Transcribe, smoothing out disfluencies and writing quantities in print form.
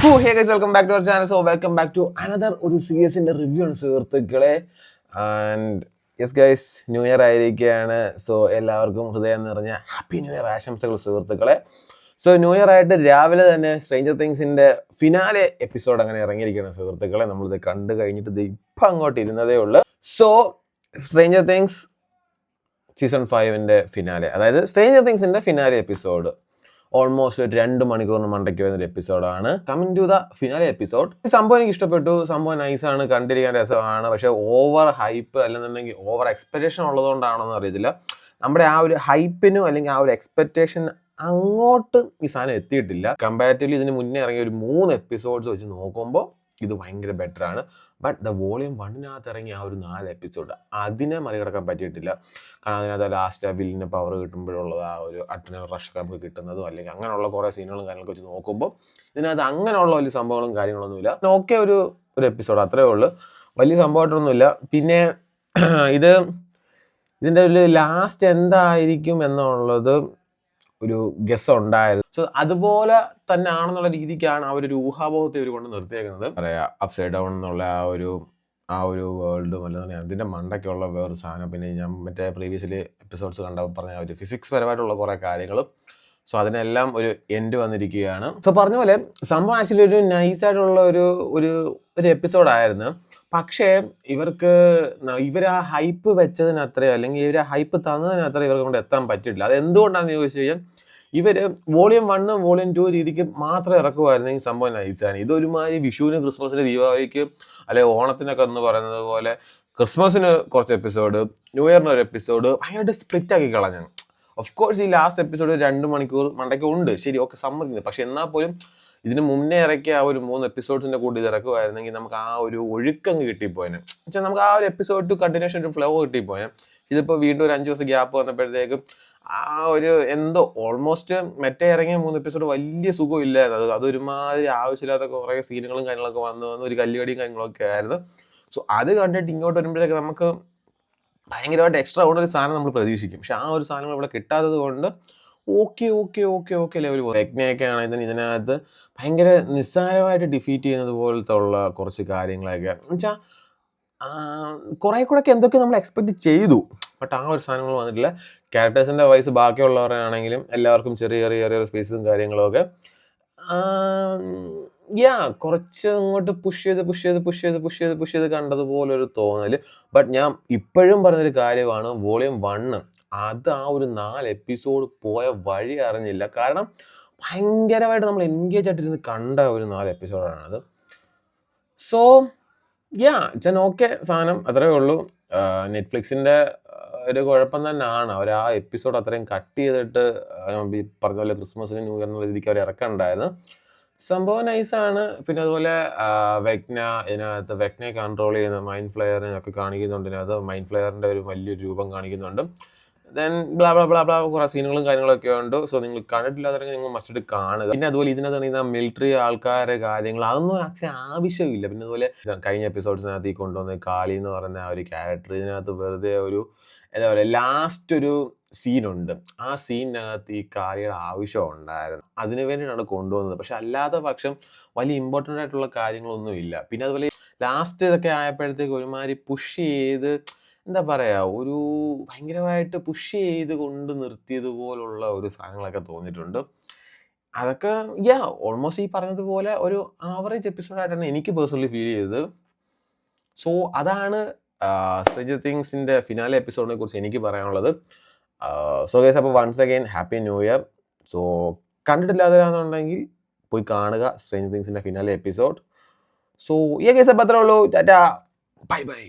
Hey guys, welcome back to our channel. So welcome back to another ഒരു സീരീസിന്റെ review ആണ് സുഹൃത്തുക്കളെ. And yes guys, new year ആയിരിക്കുകയാണ്. So എല്ലാവർക്കും ഹൃദയം നിറഞ്ഞ ഹാപ്പി ന്യൂ ഇയർ ആശംസകൾ സുഹൃത്തുക്കളെ. സോ ന്യൂ ഇയർ ആയിട്ട് രാവിലെ തന്നെ സ്ട്രേഞ്ചർ തിങ്സിന്റെ ഫിനാലെ എപ്പിസോഡ് അങ്ങനെ ഇറങ്ങിയിരിക്കുകയാണ് സുഹൃത്തുക്കളെ. നമ്മളിത് കണ്ടു കഴിഞ്ഞിട്ട് ഇപ്പം അങ്ങോട്ട് ഇരുന്നതേ ഉള്ളൂ. സോ സ്ട്രേഞ്ചർ തിങ്സ് സീസൺ 5ന്റെ ഫിനാലെ, അതായത് സ്ട്രേഞ്ചർ തിങ്സിന്റെ ഫിനാലെ എപ്പിസോഡ് ഓൾമോസ്റ്റ് 2 മണിക്കൂറിന് മണ്ടയ്ക്ക് വരുന്നൊരു എപ്പിസോഡാണ്. Coming to the finale episode. സംഭവം എനിക്ക് ഇഷ്ടപ്പെട്ടു, സംഭവം നൈസാണ്, കണ്ടിരിക്കാൻ രസമാണ്. പക്ഷെ ഓവർ ഹൈപ്പ് അല്ലെന്നുണ്ടെങ്കിൽ ഓവർ എക്സ്പെക്ടേഷൻ ഉള്ളതുകൊണ്ടാണോന്ന് അറിയത്തില്ല, നമ്മുടെ ആ ഒരു ഹൈപ്പിനും അല്ലെങ്കിൽ ആ ഒരു എക്സ്പെക്ടേഷൻ അങ്ങോട്ട് ഈ സാധനം എത്തിയിട്ടില്ല. കമ്പാരിറ്റീവ്ലി ഇതിന് മുന്നേ ഇറങ്ങിയ ഒരു 3 എപ്പിസോഡ്സ് വെച്ച് നോക്കുമ്പോൾ ഇത് ഭയങ്കര ബെറ്റർ ആണ്. ബട്ട് ദ വോളിയം 1 ഇറങ്ങിയ ആ ഒരു 4 എപ്പിസോഡ് അതിനെ മറികടക്കാൻ പറ്റിയിട്ടില്ല. കാരണം അതിനകത്ത് ലാസ്റ്റ് ആ വില്ലിന് പവർ കിട്ടുമ്പോഴുള്ളത് ആ ഒരു അഡ്രിനൽ റഷ് നമുക്ക് കിട്ടുന്നതും അല്ലെങ്കിൽ അങ്ങനെയുള്ള കുറേ സീനുകളും കാര്യങ്ങളൊക്കെ വെച്ച് നോക്കുമ്പോൾ ഇതിനകത്ത് അങ്ങനെയുള്ള വലിയ സംഭവങ്ങളും കാര്യങ്ങളൊന്നുമില്ല. ഓക്കെ, ഒരു എപ്പിസോഡ് അത്രേ ഉള്ളൂ, വലിയ സംഭവമായിട്ടൊന്നുമില്ല. പിന്നെ ഇതിൻ്റെ ഒരു ലാസ്റ്റ് എന്തായിരിക്കും എന്നുള്ളത് ഒരു ഗസ് ഉണ്ടായിരുന്നു. സോ അതുപോലെ തന്നെ ആണെന്നുള്ള രീതിക്കാണ് ആ ഒരു ഊഹാബോധത്തെ ഇവർ കൊണ്ട് നിർത്തിയേക്കുന്നത്. പറയാ അപ്സൈഡ് ഡൗൺ എന്നുള്ള ആ ഒരു വേൾഡും അല്ലാതെ അതിൻ്റെ മണ്ടയ്ക്കുള്ള വേറൊരു സാധനം. പിന്നെ ഞാൻ മറ്റേ പ്രീവിയസ്ലി എപ്പിസോഡ്സ് കണ്ടപ്പോൾ പറഞ്ഞ ഒരു ഫിസിക്സ് പരമായിട്ടുള്ള കുറേ കാര്യങ്ങളും. സോ അതിനെല്ലാം ഒരു എൻഡ് വന്നിരിക്കുകയാണ്. സോ പറഞ്ഞ പോലെ സംഭവം ആക്ച്വലി ഒരു നൈസായിട്ടുള്ള ഒരു എപ്പിസോഡായിരുന്നു. പക്ഷേ ഇവർ ആ ഹൈപ്പ് വെച്ചതിനത്രയോ അല്ലെങ്കിൽ ഇവർ ഹൈപ്പ് തന്നതിനത്ര ഇവർക്ക് കൊണ്ട് എത്താൻ പറ്റിയിട്ടില്ല. അത് എന്തുകൊണ്ടാണെന്ന് ചോദിച്ചു കഴിഞ്ഞാൽ ഇവർ വോളിയം 1 വോളിയം 2 രീതിക്ക് മാത്രം ഇറക്കുമായിരുന്നെങ്കിൽ സംഭവം നയിച്ചാണ്. ഇതൊരുമാതിരി വിഷുവിന് ക്രിസ്മസിന് ദീപാവലിക്ക് അല്ലെ ഓണത്തിനൊക്കെ എന്ന് പറയുന്നത് പോലെ ക്രിസ്മസിന് കുറച്ച് എപ്പിസോഡ്, ന്യൂ ഇയറിന് ഒരു എപ്പിസോഡ് ഭയങ്കരമായിട്ട് സ്പ്ലിറ്റ് ആക്കി കളഞ്ഞു. ഓഫ് കോഴ്സ് ഈ ലാസ്റ്റ് എപ്പിസോഡ് 2 മണിക്കൂർ മണ്ടയ്ക്ക് ഉണ്ട്, ശരി, ഓക്കെ, സമ്മതിക്കുന്നത്. പക്ഷെ എന്നാൽ പോലും ഇതിന് മുന്നേ ഇറക്കിയ ആ ഒരു 3 എപ്പിസോഡ്സിന്റെ കൂടി ഇത് ഇറക്കുമായിരുന്നെങ്കിൽ നമുക്ക് ആ ഒരു ഒഴുക്കങ്ങ് കിട്ടിപ്പോയനെ. വെച്ചാൽ നമുക്ക് ആ ഒരു എപ്പിസോഡ് ടു കണ്ടിന്യൂഷൻ ഒരു ഫ്ലോ കിട്ടിപ്പോയനെ. ഇതിപ്പോൾ വീണ്ടും ഒരു 5 ദിവസം ഗ്യാപ്പ് വന്നപ്പോഴത്തേക്കും ആ ഒരു എന്തോ ഓൾമോസ്റ്റ് മറ്റേ ഇറങ്ങിയ 3 എപ്പിസോഡ് വലിയ സുഖമില്ലായിരുന്നു. അതൊരുമാതിരി ആവശ്യമില്ലാത്ത കുറേ സീനുകളും കാര്യങ്ങളൊക്കെ വന്ന് ഒരു കല്ലുകടിയും കാര്യങ്ങളൊക്കെ ആയിരുന്നു. സോ അത് കണ്ടിട്ട് ഇങ്ങോട്ട് വരുമ്പോഴത്തേക്ക് നമുക്ക് ഭയങ്കരമായിട്ട് എക്സ്ട്രാ ഉള്ള ഒരു സാധനം നമ്മൾ പ്രതീക്ഷിക്കും. പക്ഷെ ആ ഒരു സാധനങ്ങൾ ഇവിടെ കിട്ടാത്തത് കൊണ്ട് ഓക്കെ ലെവൽ പോകും. വെഗ്നയൊക്കെ ആണെങ്കിൽ ഇതിനകത്ത് ഭയങ്കര നിസ്സാരമായിട്ട് ഡിഫീറ്റ് ചെയ്യുന്നത് പോലത്തെ ഉള്ള കുറച്ച് കാര്യങ്ങളൊക്കെ എന്നുവെച്ചാൽ കുറേ കൂടെയൊക്കെ എന്തൊക്കെ നമ്മൾ എക്സ്പെക്ട് ചെയ്തു. ബട്ട് ആ ഒരു സാധനങ്ങൾ വന്നിട്ടില്ല. ക്യാരക്ടേഴ്സിൻ്റെ വയസ്സ് ബാക്കിയുള്ളവരാണെങ്കിലും എല്ലാവർക്കും ചെറിയ സ്പേസും കാര്യങ്ങളൊക്കെ കുറച്ച് അങ്ങോട്ട് പുഷ് ചെയ്ത് കണ്ടതുപോലൊരു തോന്നൽ. ബട്ട് ഞാൻ ഇപ്പോഴും പറഞ്ഞൊരു കാര്യമാണ്, വോളിയം 1 അത് ആ ഒരു 4 എപ്പിസോഡ് പോയ വഴി അറിഞ്ഞില്ല. കാരണം ഭയങ്കരമായിട്ട് നമ്മൾ എൻഗേജ് ആയിട്ടിരുന്ന് കണ്ട ഒരു 4 എപ്പിസോഡാണത്. സോ ഇറ്റ്സ് ഓക്കെ സാധനം, അത്രേ ഉള്ളൂ. നെറ്റ്ഫ്ലിക്സിൻ്റെ ഒരു കുഴപ്പം തന്നെയാണ്, അവർ ആ എപ്പിസോഡ് അത്രയും കട്ട് ചെയ്തിട്ട് ഈ പറഞ്ഞ പോലെ ക്രിസ്മസിന് ന്യൂ ഇയറിനുള്ള രീതിക്ക് അവർ ഇറക്കണ്ടായിരുന്നു. സംഭവം നൈസാണ്. പിന്നെ അതുപോലെ വെക്നയെ കൺട്രോൾ ചെയ്യുന്ന മൈൻഡ് ഫ്ലെയറിനൊക്കെ കാണിക്കുന്നുണ്ട്. അത് മൈൻഡ് ഫ്ലെയറിൻ്റെ ഒരു വലിയൊരു രൂപം കാണിക്കുന്നുണ്ട്. ദെൻ ബ്ലാ കുറേ സീനുകളും കാര്യങ്ങളൊക്കെ ഉണ്ട്. സോ നിങ്ങൾ കണ്ടിട്ടില്ലാത്തവരെങ്കിൽ നിങ്ങൾ മസ്റ്റ് കാണുക. പിന്നെ അതുപോലെ ഇതിനകത്ത് മിലിറ്ററി ആൾക്കാരെ കാര്യങ്ങൾ അതൊന്നും ആക്ച്വലി ആവശ്യമില്ല. പിന്നെ അതുപോലെ കഴിഞ്ഞ എപ്പിസോഡ്സിനകത്ത് ഈ കൊണ്ടുവന്ന കാളി എന്ന് പറയുന്ന ആ ഒരു ക്യാരക്ടർ ഇതിനകത്ത് വെറുതെ എന്താ പറയുക, ലാസ്റ്റ് ഒരു സീനുണ്ട്. ആ സീനിനകത്ത് ഈ കാളിയുടെ ആവശ്യം ഉണ്ടായിരുന്നു, അതിനു വേണ്ടിയിട്ടാണ് കൊണ്ടുവന്നത്. പക്ഷെ അല്ലാത്ത പക്ഷം വലിയ ഇമ്പോർട്ടൻ്റ് ആയിട്ടുള്ള കാര്യങ്ങളൊന്നും ഇല്ല. പിന്നെ അതുപോലെ ലാസ്റ്റ് ഇതൊക്കെ ആയപ്പോഴത്തേക്ക് ഒരുമാതിരി പുഷ് ചെയ്ത് എന്താ പറയുക, ഒരു ഭയങ്കരമായിട്ട് പുഷ് ചെയ്ത് കൊണ്ട് നിർത്തിയതുപോലുള്ള ഒരു സാധനങ്ങളൊക്കെ തോന്നിയിട്ടുണ്ട്. അതൊക്കെ ഓൾമോസ്റ്റ് ഈ പറഞ്ഞതുപോലെ ഒരു ആവറേജ് എപ്പിസോഡായിട്ടാണ് എനിക്ക് പേഴ്സണലി ഫീൽ ചെയ്തത്. സോ അതാണ് സ്ട്രേഞ്ചർ തിങ്സിൻ്റെ ഫിനാലെ എപ്പിസോഡിനെ കുറിച്ച് എനിക്ക് പറയാനുള്ളത്. സോ ഗൈസ്, അപ്പോൾ once again happy new year. So കണ്ടിട്ടില്ലാതെയാണെന്നുണ്ടെങ്കിൽ പോയി കാണുക സ്ട്രേഞ്ചർ തിങ്സിൻ്റെ ഫിനാലെ എപ്പിസോഡ്. സോ ഗൈസ്, അപ്പോൾ അത്രേ ഉള്ളൂ. Tata, by.